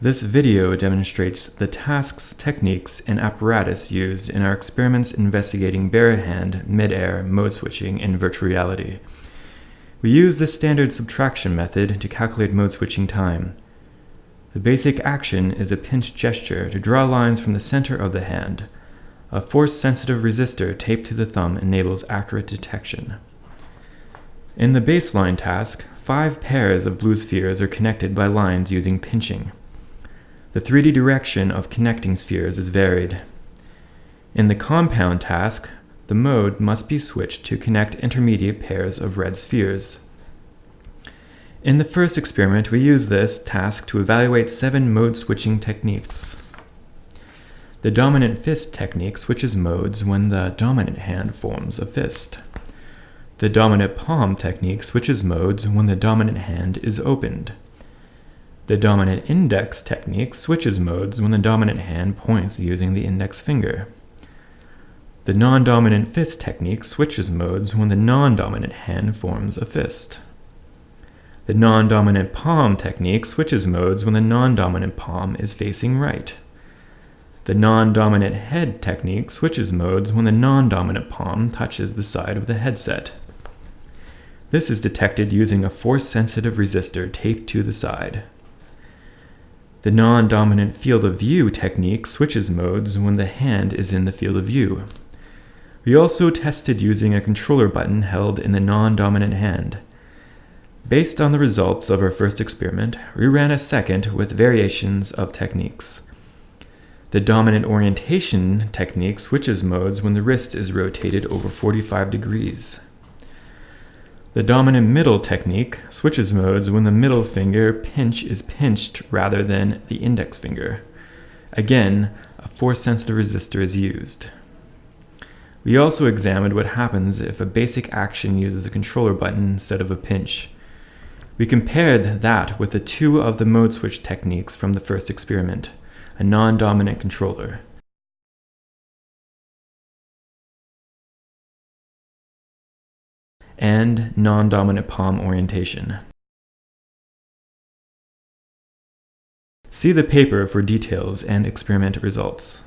This video demonstrates the tasks, techniques, and apparatus used in our experiments investigating barehand, mid-air, mode switching in virtual reality. We use the standard subtraction method to calculate mode switching time. The basic action is a pinch gesture to draw lines from the center of the hand. A force-sensitive resistor taped to the thumb enables accurate detection. In the baseline task, 5 pairs of blue spheres are connected by lines using pinching. The 3D direction of connecting spheres is varied. In the compound task, the mode must be switched to connect intermediate pairs of red spheres. In the first experiment, we use this task to evaluate 7 mode switching techniques. The dominant fist technique switches modes when the dominant hand forms a fist. The dominant palm technique switches modes when the dominant hand is opened. The dominant index technique switches modes when the dominant hand points using the index finger. The non-dominant fist technique switches modes when the non-dominant hand forms a fist. The non-dominant palm technique switches modes when the non-dominant palm is facing right. The non-dominant head technique switches modes when the non-dominant palm touches the side of the headset. This is detected using a force-sensitive resistor taped to the side. The non-dominant field of view technique switches modes when the hand is in the field of view. We also tested using a controller button held in the non-dominant hand. Based on the results of our first experiment, we ran a second with variations of techniques. The dominant orientation technique switches modes when the wrist is rotated over 45 degrees. The dominant middle technique switches modes when the middle finger pinch is pinched rather than the index finger. Again, a force-sensitive resistor is used. We also examined what happens if a basic action uses a controller button instead of a pinch. We compared that with the 2 of the mode switch techniques from the first experiment, a non-dominant controller. And non-dominant palm orientation. See the paper for details and experiment results.